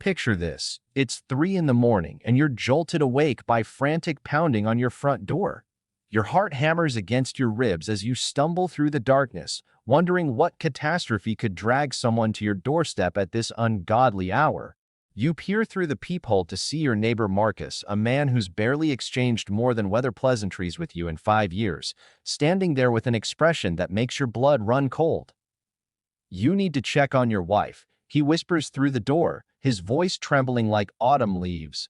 Picture this. It's 3 in the morning and you're jolted awake by frantic pounding on your front door. Your heart hammers against your ribs as you stumble through the darkness, wondering what catastrophe could drag someone to your doorstep at this ungodly hour. You peer through the peephole to see your neighbor Marcus, a man who's barely exchanged more than weather pleasantries with you in 5 years, standing there with an expression that makes your blood run cold. "You need to check on your wife," he whispers through the door, his voice trembling like autumn leaves.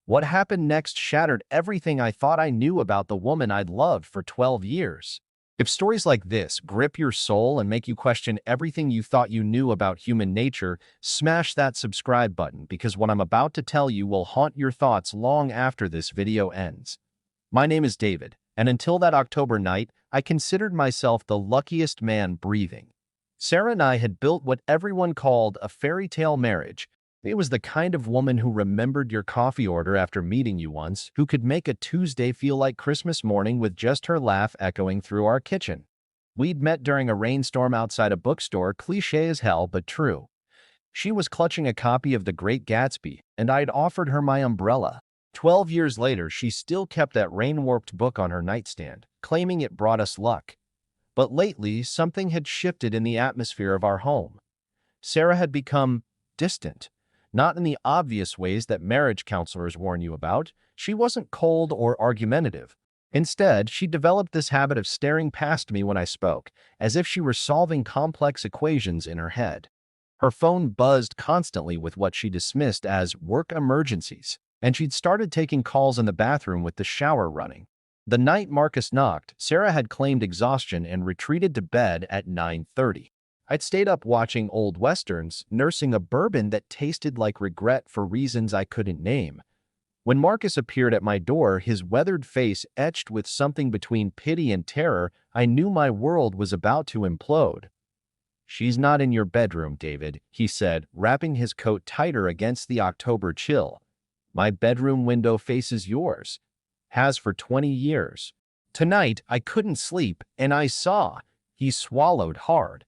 What happened next shattered everything I thought I knew about the woman I'd loved for 12 years. If stories like this grip your soul and make you question everything you thought you knew about human nature, smash that subscribe button because what I'm about to tell you will haunt your thoughts long after this video ends. My name is David, and until that October night, I considered myself the luckiest man breathing. Sarah and I had built what everyone called a fairy tale marriage. It was the kind of woman who remembered your coffee order after meeting you once, who could make a Tuesday feel like Christmas morning with just her laugh echoing through our kitchen. We'd met during a rainstorm outside a bookstore, cliché as hell but true. She was clutching a copy of The Great Gatsby, and I'd offered her my umbrella. 12 years later, she still kept that rain-warped book on her nightstand, claiming it brought us luck. But lately, something had shifted in the atmosphere of our home. Sarah had become distant. Not in the obvious ways that marriage counselors warn you about. She wasn't cold or argumentative. Instead, she developed this habit of staring past me when I spoke, as if she were solving complex equations in her head. Her phone buzzed constantly with what she dismissed as work emergencies, and she'd started taking calls in the bathroom with the shower running. The night Marcus knocked, Sarah had claimed exhaustion and retreated to bed at 9:30. I'd stayed up watching old westerns, nursing a bourbon that tasted like regret for reasons I couldn't name. When Marcus appeared at my door, his weathered face etched with something between pity and terror, I knew my world was about to implode. "She's not in your bedroom, David," he said, wrapping his coat tighter against the October chill. "My bedroom window faces yours. Has for 20 years. Tonight, I couldn't sleep, and I saw," he swallowed hard.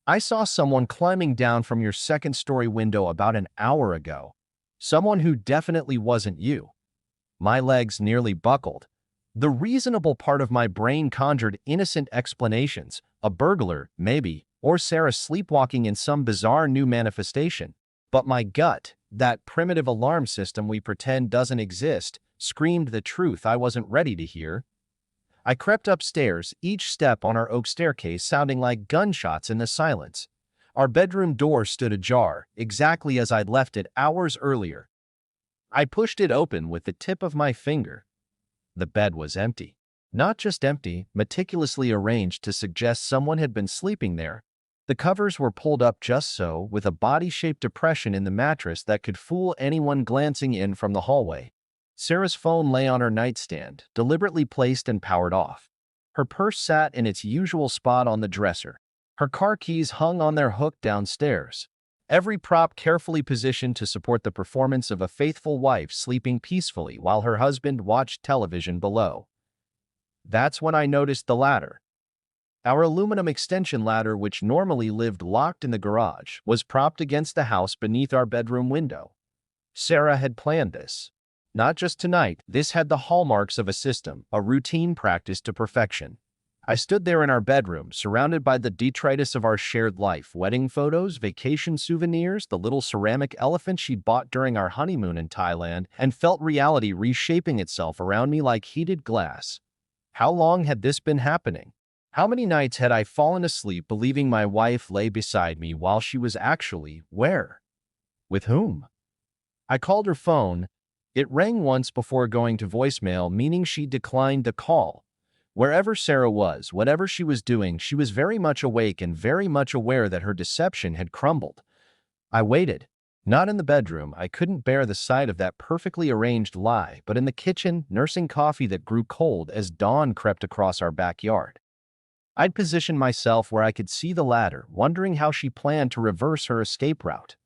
"I saw someone climbing down from your second-story window about an hour ago. Someone who definitely wasn't you." My legs nearly buckled. The reasonable part of my brain conjured innocent explanations, a burglar, maybe, or Sarah sleepwalking in some bizarre new manifestation. But my gut, that primitive alarm system we pretend doesn't exist, screamed the truth I wasn't ready to hear. I crept upstairs, each step on our oak staircase sounding like gunshots in the silence. Our bedroom door stood ajar, exactly as I'd left it hours earlier. I pushed it open with the tip of my finger. The bed was empty. Not just empty, meticulously arranged to suggest someone had been sleeping there. The covers were pulled up just so, with a body-shaped depression in the mattress that could fool anyone glancing in from the hallway. Sarah's phone lay on her nightstand, deliberately placed and powered off. Her purse sat in its usual spot on the dresser. Her car keys hung on their hook downstairs. Every prop carefully positioned to support the performance of a faithful wife sleeping peacefully while her husband watched television below. That's when I noticed the ladder. Our aluminum extension ladder, which normally lived locked in the garage, was propped against the house beneath our bedroom window. Sarah had planned this. Not just tonight, this had the hallmarks of a system, a routine practiced to perfection. I stood there in our bedroom, surrounded by the detritus of our shared life, wedding photos, vacation souvenirs, the little ceramic elephant she'd bought during our honeymoon in Thailand, and felt reality reshaping itself around me like heated glass. How long had this been happening? How many nights had I fallen asleep believing my wife lay beside me while she was actually where? With whom? I called her phone. It rang once before going to voicemail, meaning she declined the call. Wherever Sarah was, whatever she was doing, she was very much awake and very much aware that her deception had crumbled. I waited. Not in the bedroom, I couldn't bear the sight of that perfectly arranged lie, but in the kitchen, nursing coffee that grew cold as dawn crept across our backyard. I'd positioned myself where I could see the ladder, wondering how she planned to reverse her escape route.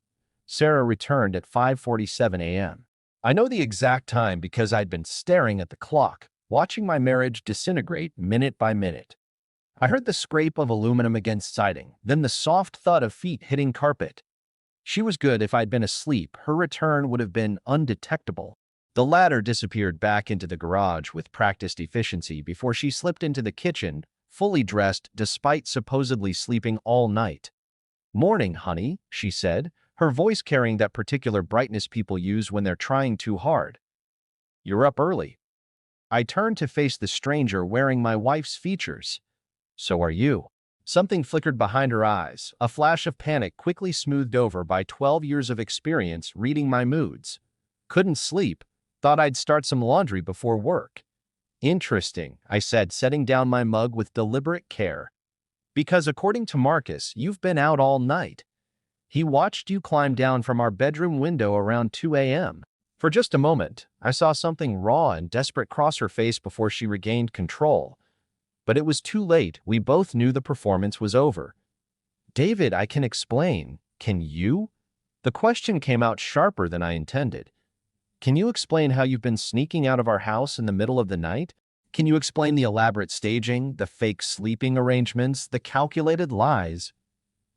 Sarah returned at 5:47 a.m. I know the exact time because I'd been staring at the clock, watching my marriage disintegrate minute by minute. I heard the scrape of aluminum against siding, then the soft thud of feet hitting carpet. She was good. If I'd been asleep, her return would have been undetectable. The latter disappeared back into the garage with practiced efficiency before she slipped into the kitchen, fully dressed despite supposedly sleeping all night. "Morning, honey," she said, her voice carrying that particular brightness people use when they're trying too hard. "You're up early." I turned to face the stranger wearing my wife's features. "So are you." Something flickered behind her eyes, a flash of panic quickly smoothed over by 12 years of experience reading my moods. "Couldn't sleep. Thought I'd start some laundry before work." "Interesting," I said, setting down my mug with deliberate care. "Because according to Marcus, you've been out all night. He watched you climb down from our bedroom window around 2 a.m. For just a moment, I saw something raw and desperate cross her face before she regained control. But it was too late. We both knew the performance was over. "David, I can explain. Can you?" The question came out sharper than I intended. "Can you explain how you've been sneaking out of our house in the middle of the night? Can you explain the elaborate staging, the fake sleeping arrangements, the calculated lies?"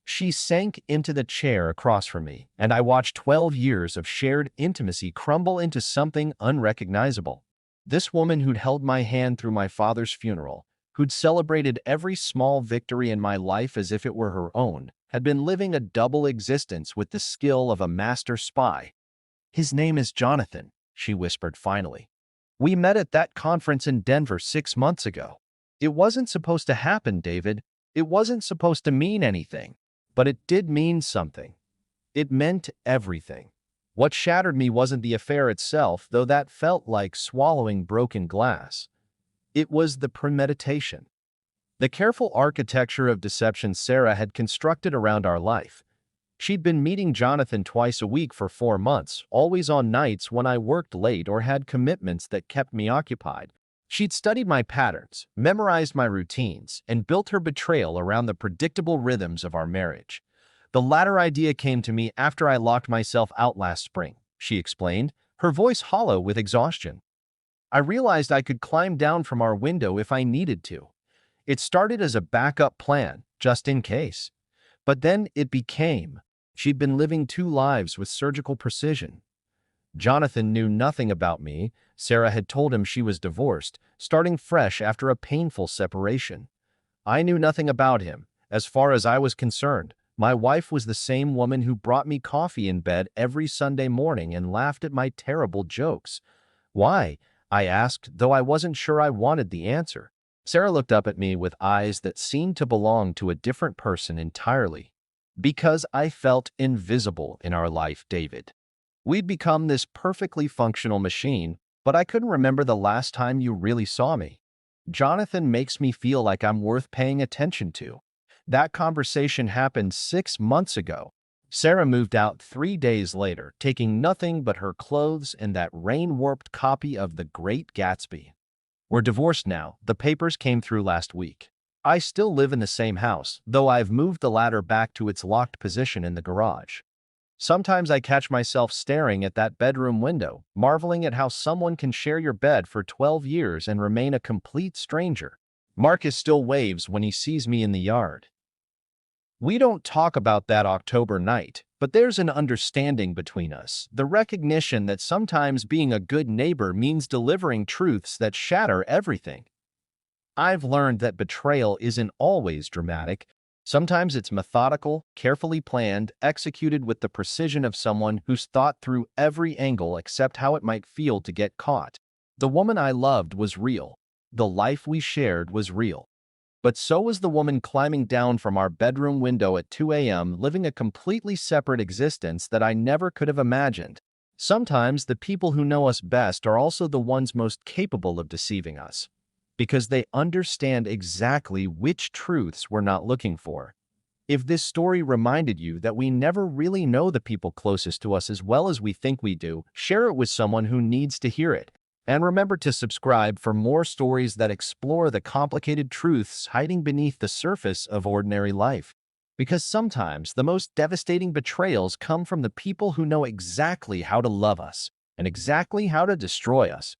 She sank into the chair across from me, and I watched 12 years of shared intimacy crumble into something unrecognizable. This woman who'd held my hand through my father's funeral, who'd celebrated every small victory in my life as if it were her own, had been living a double existence with the skill of a master spy. "His name is Jonathan," she whispered finally. "We met at that conference in Denver 6 months ago. It wasn't supposed to happen, David. It wasn't supposed to mean anything. But it did mean something. It meant everything. What shattered me wasn't the affair itself, though that felt like swallowing broken glass. It was the premeditation. The careful architecture of deception Sarah had constructed around our life. She'd been meeting Jonathan twice a week for 4 months, always on nights when I worked late or had commitments that kept me occupied. She'd studied my patterns, memorized my routines, and built her betrayal around the predictable rhythms of our marriage. "The latter idea came to me after I locked myself out last spring," she explained, her voice hollow with exhaustion. "I realized I could climb down from our window if I needed to. It started as a backup plan, just in case. But then it became. She'd been living two lives with surgical precision. Jonathan knew nothing about me. Sarah had told him she was divorced, starting fresh after a painful separation. I knew nothing about him. As far as I was concerned, my wife was the same woman who brought me coffee in bed every Sunday morning and laughed at my terrible jokes. "Why?" I asked, though I wasn't sure I wanted the answer. Sarah looked up at me with eyes that seemed to belong to a different person entirely. "Because I felt invisible in our life, David. We'd become this perfectly functional machine, but I couldn't remember the last time you really saw me. Jonathan makes me feel like I'm worth paying attention to. That conversation happened 6 months ago." Sarah moved out 3 days later, taking nothing but her clothes and that rain-warped copy of The Great Gatsby. "We're divorced now. The papers came through last week. I still live in the same house, though I've moved the ladder back to its locked position in the garage. Sometimes I catch myself staring at that bedroom window, marveling at how someone can share your bed for 12 years and remain a complete stranger. Marcus still waves when he sees me in the yard. We don't talk about that October night, but there's an understanding between us, the recognition that sometimes being a good neighbor means delivering truths that shatter everything. I've learned that betrayal isn't always dramatic. Sometimes it's methodical, carefully planned, executed with the precision of someone who's thought through every angle except how it might feel to get caught. The woman I loved was real. The life we shared was real. But so was the woman climbing down from our bedroom window at 2 a.m., living a completely separate existence that I never could have imagined. Sometimes the people who know us best are also the ones most capable of deceiving us, because they understand exactly which truths we're not looking for. If this story reminded you that we never really know the people closest to us as well as we think we do, share it with someone who needs to hear it. And remember to subscribe for more stories that explore the complicated truths hiding beneath the surface of ordinary life. Because sometimes the most devastating betrayals come from the people who know exactly how to love us and exactly how to destroy us.